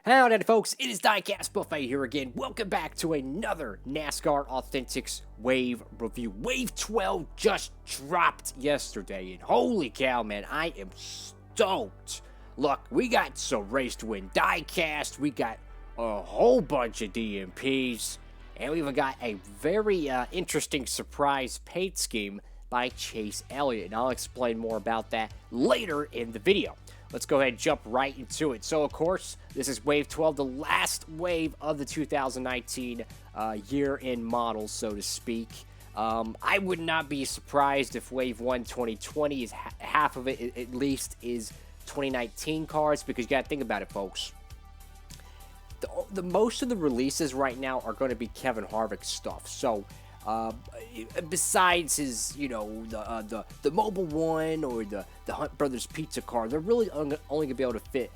Howdy, folks. It is DIECAST Buffet here again. Welcome back to another NASCAR Authentics Wave review. Wave 12 just dropped yesterday, and holy cow, man, I am stoked. Look, we got some race to win diecast, we got a whole bunch of DMPs, and we even got a very interesting surprise paint scheme by Chase Elliott, and I'll explain more about that later in the video. Let's go ahead and jump right into it. So, of course, this is Wave 12, the last wave of the 2019 year-end models, so to speak. I would not be surprised if Wave 1 2020 is half of it, at least, is 2019 cars, because you got to think about it, folks. The most of the releases right now are going to be Kevin Harvick stuff. So, besides his, the mobile one or the Hunt Brothers pizza car, they're really only going to be able to fit.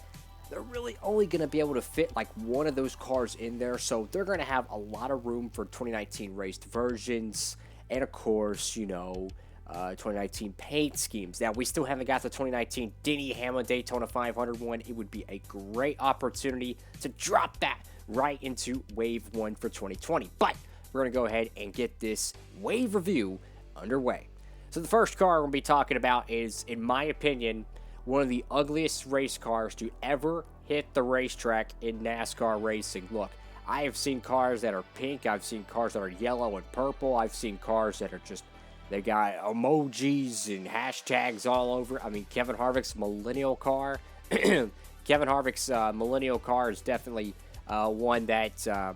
They're really only going to be able to fit like one of those cars in there. So they're going to have a lot of room for 2019 raced versions, and of course, 2019 paint schemes. Now, we still haven't got the 2019 Denny Hamlin Daytona 500 one. It would be a great opportunity to drop that right into Wave 1 for 2020. But we're going to go ahead and get this wave review underway. So the first car we're going to be talking about is, in my opinion, one of the ugliest race cars to ever hit the racetrack in NASCAR racing. Look, I have seen cars that are pink. I've seen cars that are yellow and purple. I've seen cars that are just, they got emojis and hashtags all over. I mean, Kevin Harvick's millennial car. Kevin Harvick's millennial car is definitely one that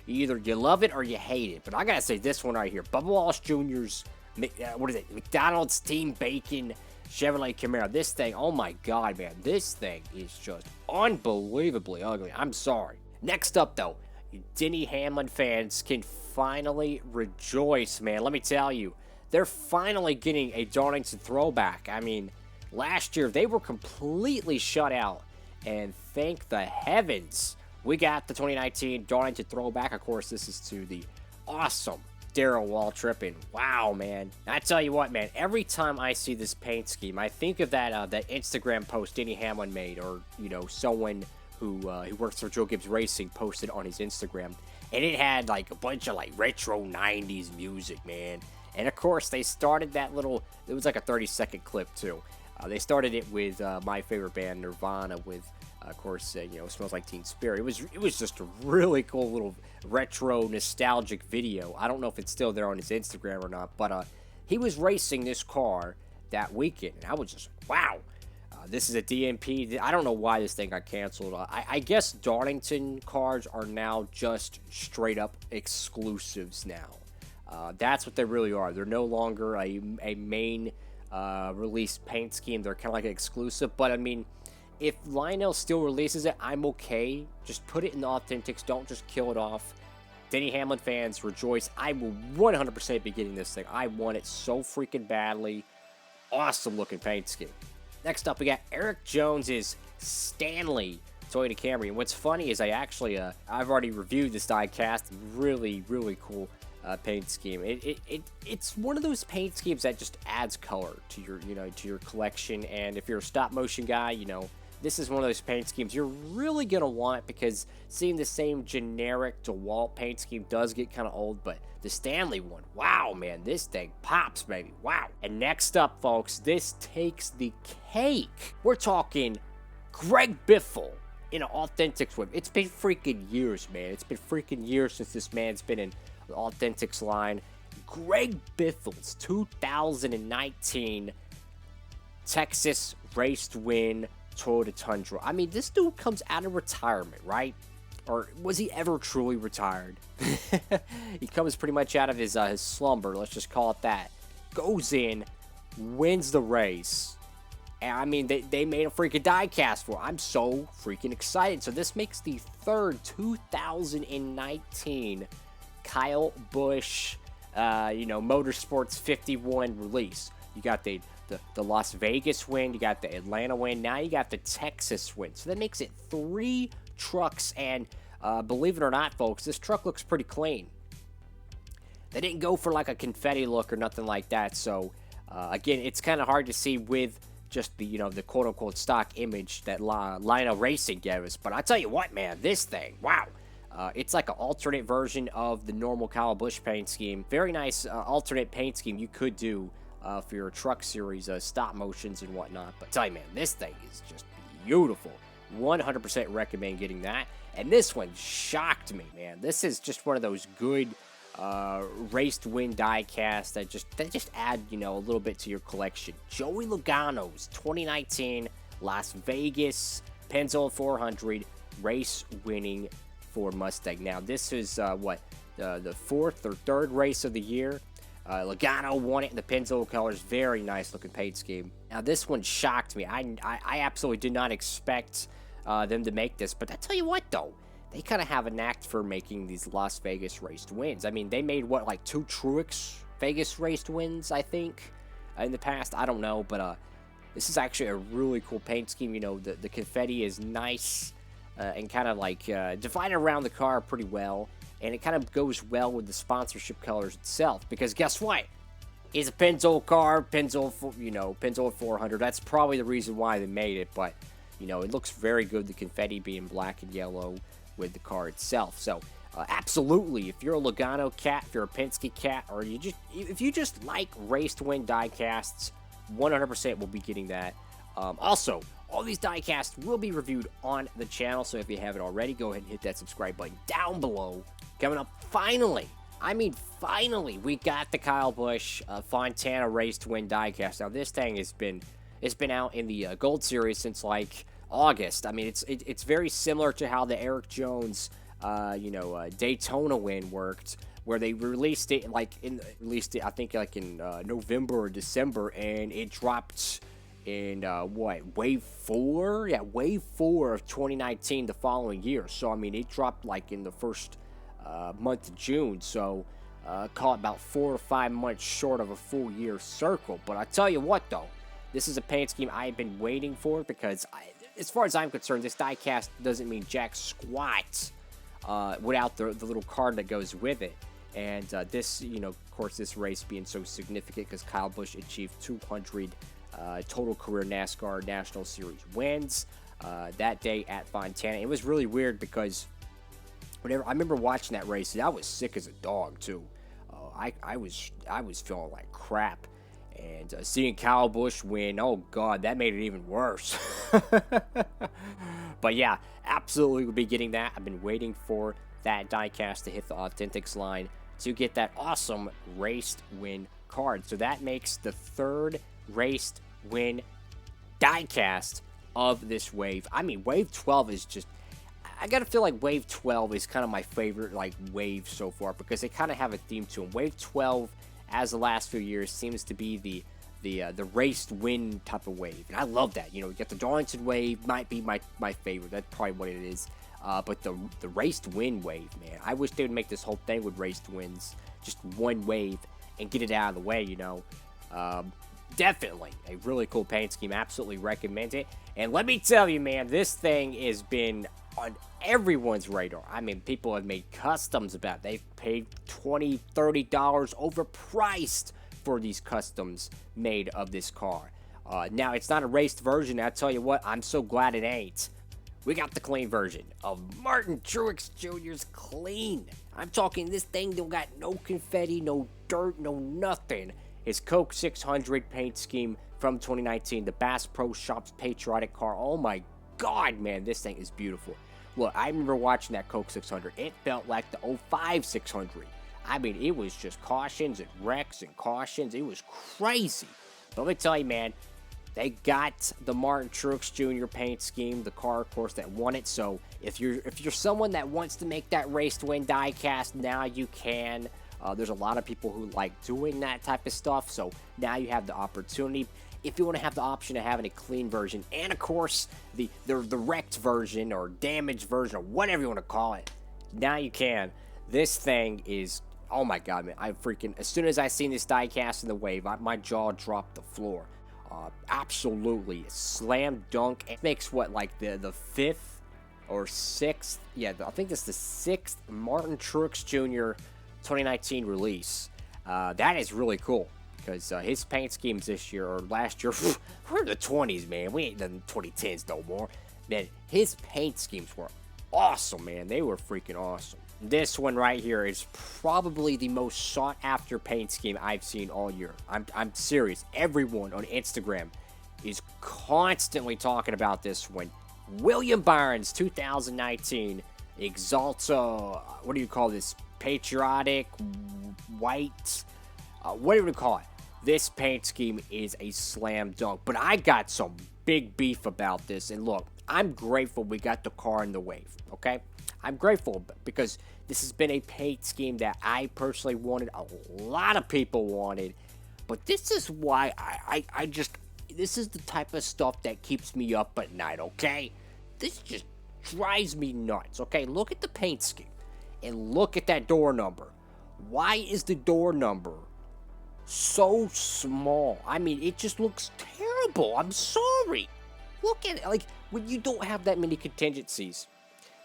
either you love it or you hate it. But I gotta say, this one right here, Bubba Wallace Jr.'s, McDonald's Team Bacon Chevrolet Camaro. This thing, oh my god, man, this thing is just unbelievably ugly. I'm sorry. Next up, though, Denny Hamlin fans can finally rejoice, man. Let me tell you, they're finally getting a Darlington throwback. I mean, last year they were completely shut out, and thank the heavens we got the 2019 Darlington throwback. Of course, this is to the awesome Darrell Waltrip, and wow, man. I tell you what, man, every time I see this paint scheme, I think of that Instagram post Denny Hamlin made, or, someone who works for Joe Gibbs Racing posted on his Instagram, and it had, like, a bunch of, like, retro 90s music, man. And, of course, they started that little, it was like a 30-second clip, too. They started it with my favorite band, Nirvana, with, of course, Smells Like Teen Spirit. It was just a really cool little retro nostalgic video. I don't know if it's still there on his Instagram or not, but he was racing this car that weekend, and I was just, wow. This is a DMP. I don't know why this thing got canceled. I guess Darlington cars are now just straight up exclusives now. That's what they really are. They're no longer a main release paint scheme. They're kind of like an exclusive, but I mean, if Lionel still releases it, I'm okay. Just put it in the Authentics. Don't just kill it off. Denny Hamlin fans, rejoice. I will 100% be getting this thing. I want it so freaking badly. Awesome looking paint scheme. Next up, we got Erik Jones's Stanley Toyota Camry. And what's funny is I actually, I've already reviewed this diecast. Really, really cool paint scheme. It's one of those paint schemes that just adds color to your, to your collection. And if you're a stop motion guy, this is one of those paint schemes you're really going to want, because seeing the same generic DeWalt paint scheme does get kind of old, but the Stanley one, wow, man, this thing pops, baby, wow. And next up, folks, this takes the cake. We're talking Greg Biffle in an Authentics whip. It's been freaking years, man. It's been freaking years since this man's been in the Authentics line. Greg Biffle's 2019 Texas Race to Win Toyota Tundra. I mean, this dude comes out of retirement, right? Or was he ever truly retired? He comes pretty much out of his slumber, let's just call it that. Goes in, wins the race. And I mean, they made a freaking diecast for it. I'm so freaking excited. So this makes the third 2019 Kyle Busch, Motorsports 51 release. You got the Las Vegas win, you got the Atlanta win, now you got the Texas win. So that makes it 3 trucks, and believe it or not, folks, this truck looks pretty clean. They didn't go for like a confetti look or nothing like that, so again, it's kind of hard to see with just the, the quote-unquote stock image that Lionel Racing gave us. But I tell you what, man, this thing, wow. It's like an alternate version of the normal Kyle Busch paint scheme. Very nice alternate paint scheme you could do for your truck series, stop motions and whatnot. But I tell you, man, this thing is just beautiful. 100% recommend getting that. And this one shocked me, man. This is just one of those good race to win diecast that just add, a little bit to your collection. Joey Logano's 2019 Las Vegas Pennzoil 400 race winning Ford Mustang. Now this is the fourth or third race of the year. Logano won it in the Pennzoil colors. Very nice looking paint scheme. Now this one shocked me. I absolutely did not expect them to make this, but I tell you what though, they kind of have a knack for making these Las Vegas raced wins. I mean, they made like 2 Truex Vegas raced wins, I think, in the past. I don't know, but this is actually a really cool paint scheme. The confetti is nice and kind of like divided around the car pretty well, and it kind of goes well with the sponsorship colors itself. Because guess what? It's a Pennzoil car, Pennzoil 400. That's probably the reason why they made it, but it looks very good. The confetti being black and yellow with the car itself. So absolutely, if you're a Logano cat, if you're a Penske cat, or if you just like race to win diecasts, 100% will be getting that. Also, all these diecasts will be reviewed on the channel, so if you haven't already, go ahead and hit that subscribe button down below. Coming up, finally, we got the Kyle Busch Fontana race to win diecast. Now this thing has been out in the Gold Series since like August. I mean, it's very similar to how the Erik Jones, Daytona win worked, where they released it I think in November or December, and it dropped in wave 4? Yeah, wave 4 of 2019 the following year. So I mean, it dropped like in the first month of June. So call it about 4 or 5 months short of a full year circle. But I tell you what though, this is a paint scheme I've been waiting for, because as far as I'm concerned, this diecast doesn't mean jack squat without the little card that goes with it. And this, of course, this race being so significant because Kyle Busch achieved 200 total career NASCAR National Series wins that day at Fontana. It was really weird because I remember watching that race, and I was sick as a dog too. I was feeling like crap. And seeing Kyle Busch win, oh god, that made it even worse. But yeah, absolutely will be getting that. I've been waiting for that diecast to hit the Authentics line to get that awesome raced win card. So that makes the 3rd raced win diecast of this wave. I mean, wave 12 is just, I gotta feel like wave 12 is kind of my favorite wave so far, because they kind of have a theme to them. Wave 12, as the last few years, seems to be the raced win type of wave, and I love that. You get the Darlington wave, might be my favorite. That's probably what it is. But the raced win wave, man, I wish they would make this whole thing with raced wins, just one wave, and get it out of the way. Definitely a really cool paint scheme. Absolutely recommend it. And let me tell you, man, this thing has been on everyone's radar. I mean, people have made customs about it. They've paid $20, $30 overpriced for these customs made of this car. Now, it's not a raced version. I'll tell you what, I'm so glad it ain't. We got the clean version of Martin Truex Jr.'s clean. I'm talking this thing don't got no confetti, no dirt, no nothing. His Coke 600 paint scheme from 2019, the Bass Pro Shops Patriotic car. Oh my god, man, this thing is beautiful. Look, I remember watching that Coke 600. It felt like the 05 600. I mean, it was just cautions and wrecks and cautions. It was crazy. But let me tell you, man, they got the Martin Truex Jr. paint scheme, the car, of course, that won it. So if you're someone that wants to make that race to win diecast, now you can. There's a lot of people who like doing that type of stuff, so now you have the opportunity. If you want to have the option of having a clean version, and of course the wrecked version or damaged version or whatever you want to call it, now you can. This thing is, oh my god, man! As soon as I seen this diecast in the wave, my jaw dropped the floor. Absolutely slam dunk. It makes what, like the 5th or 6th? Yeah, I think that's the 6th Martin Truex Jr. 2019 release. That is really cool. because his paint schemes this year or last year, we're in the 20s, man. We ain't in the 2010s no more. Man, his paint schemes were awesome, man. They were freaking awesome. This one right here is probably the most sought after paint scheme I've seen all year. I'm serious. Everyone on Instagram is constantly talking about this one. William Byron's 2019 Exalta, what do you call this? Patriotic, white, whatever you call it. This paint scheme is a slam dunk. But I got some big beef about this. And look, I'm grateful we got the car in the wave, okay? I'm grateful because this has been a paint scheme that I personally wanted, a lot of people wanted. But this is why I just, this is the type of stuff that keeps me up at night, okay? This just drives me nuts, okay? Look at the paint scheme and look at that door number. Why is the door number so small? I mean, it just looks terrible. I'm sorry. Look at it. Like, when you don't have that many contingencies,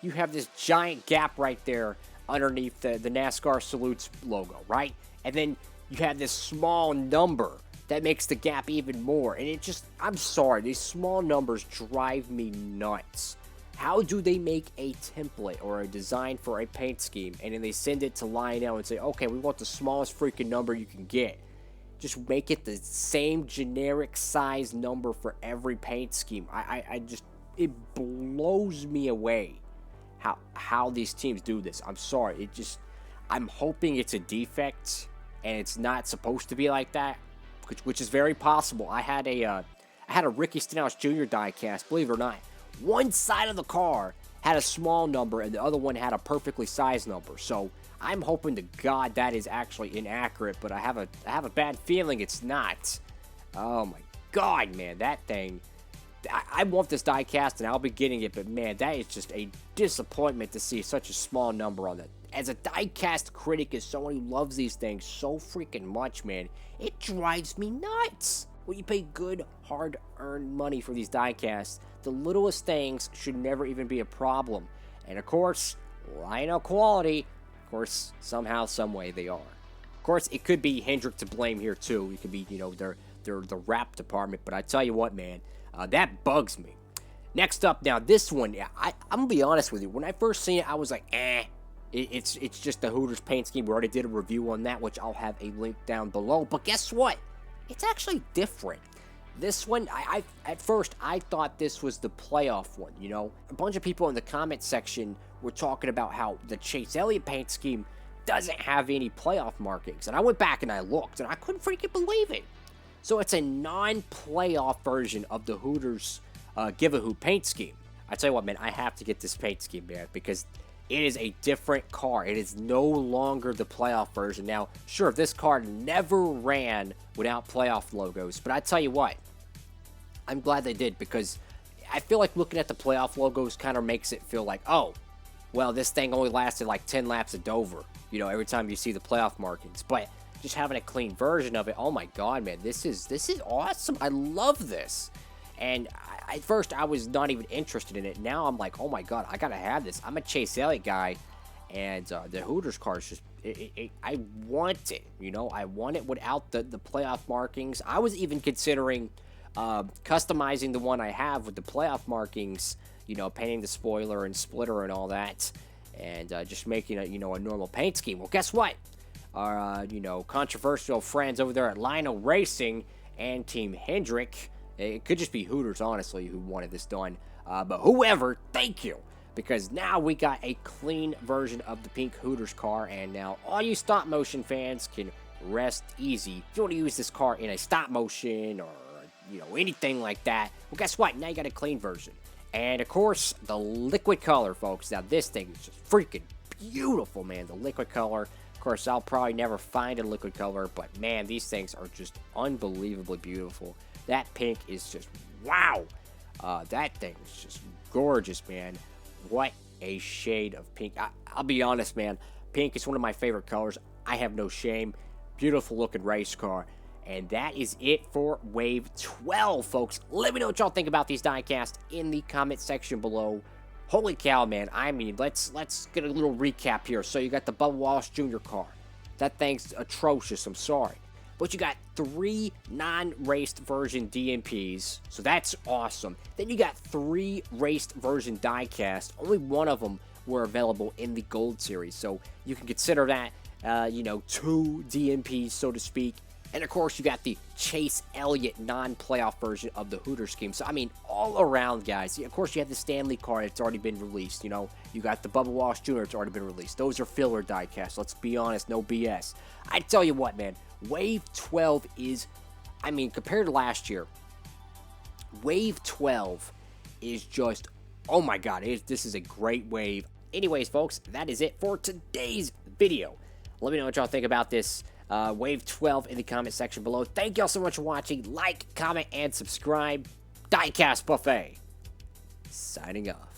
you have this giant gap right there underneath the NASCAR Salutes logo, right? And then you have this small number that makes the gap even more. And it just, I'm sorry, these small numbers drive me nuts. How do they make a template or a design for a paint scheme and then they send it to Lionel and say, okay, we want the smallest freaking number you can get? Just make it the same generic size number for every paint scheme. I just, it blows me away how these teams do this. I'm sorry. It just, I'm hoping it's a defect and it's not supposed to be like that, which is very possible. I had a Ricky Stenhouse Jr. diecast, believe it or not. One side of the car had a small number and the other one had a perfectly sized number. So I'm hoping to God that is actually inaccurate, but I have a bad feeling it's not. Oh my God, man, that thing. I want this diecast and I'll be getting it, but man, that is just a disappointment to see such a small number on it. As a diecast critic, as someone who loves these things so freaking much, man, it drives me nuts. When you pay good, hard-earned money for these diecasts, the littlest things should never even be a problem. And of course, Lionel quality, of course, somehow, some way they are. Of course, it could be Hendrick to blame here too. It could be, you know, their the wrap department. But I tell you what, man, that bugs me. Next up, now this one, I'm gonna be honest with you. When I first seen it, I was like, it's just the Hooters paint scheme. We already did a review on that, which I'll have a link down below. But guess what? It's actually different. This one, at first, I thought this was the playoff one, you know? A bunch of people in the comment section were talking about how the Chase Elliott paint scheme doesn't have any playoff markings. And I went back and I looked, and I couldn't freaking believe it. So it's a non-playoff version of the Hooters Give-A-Hoot paint scheme. I tell you what, man, I have to get this paint scheme, man, because it is a different car. It is no longer the playoff version. Now, sure, this car never ran without playoff logos, but I tell you what, I'm glad they did, because I feel like looking at the playoff logos kind of makes it feel like, oh, well, this thing only lasted like 10 laps at Dover, you know, every time you see the playoff markings. But just having a clean version of it, oh my God, man, this is awesome. I love this. And at first, I was not even interested in it. Now I'm like, oh my God, I gotta have this. I'm a Chase Elliott guy, and the Hooters car is just, I want it. You know, I want it without the playoff markings. I was even considering customizing the one I have with the playoff markings. You know, painting the spoiler and splitter and all that, and just making a normal paint scheme. Well, guess what? Our controversial friends over there at Lionel Racing and Team Hendrick. It could just be Hooters, honestly, who wanted this done. But whoever, thank you. Because now we got a clean version of the pink Hooters car. And now all you stop motion fans can rest easy. If you want to use this car in a stop motion or, anything like that, well, guess what? Now you got a clean version. And, of course, the liquid color, folks. Now, this thing is just freaking beautiful, man. The liquid color. Of course, I'll probably never find a liquid color. But, man, these things are just unbelievably beautiful. That pink is just, wow. That thing is just gorgeous, man. What a shade of pink. I'll be honest, man. Pink is one of my favorite colors. I have no shame. Beautiful looking race car. And that is it for Wave 12, folks. Let me know what y'all think about these diecasts in the comment section below. Holy cow, man. I mean, let's get a little recap here. So you got the Bubba Wallace Jr. car. That thing's atrocious. I'm sorry. but you got 3 non-raced version DMPs, so that's awesome. Then you got 3 raced version diecast. Only one of them were available in the Gold Series, so you can consider that, 2 DMPs, so to speak. And, of course, you got the Chase Elliott non-playoff version of the Hooters scheme. So, I mean, all around, guys. Of course, you have the Stanley card. It's already been released, You got the Bubba Wallace Jr. It's already been released. Those are filler diecast. Let's be honest. No BS. I tell you what, man. Wave 12 is, compared to last year, Wave 12 is just, oh, my God. This is a great wave. Anyways, folks, that is it for today's video. Let me know what y'all think about this Wave 12 in the comment section below. Thank y'all so much for watching. Like, comment, and subscribe. DIECAST Buffet. Signing off.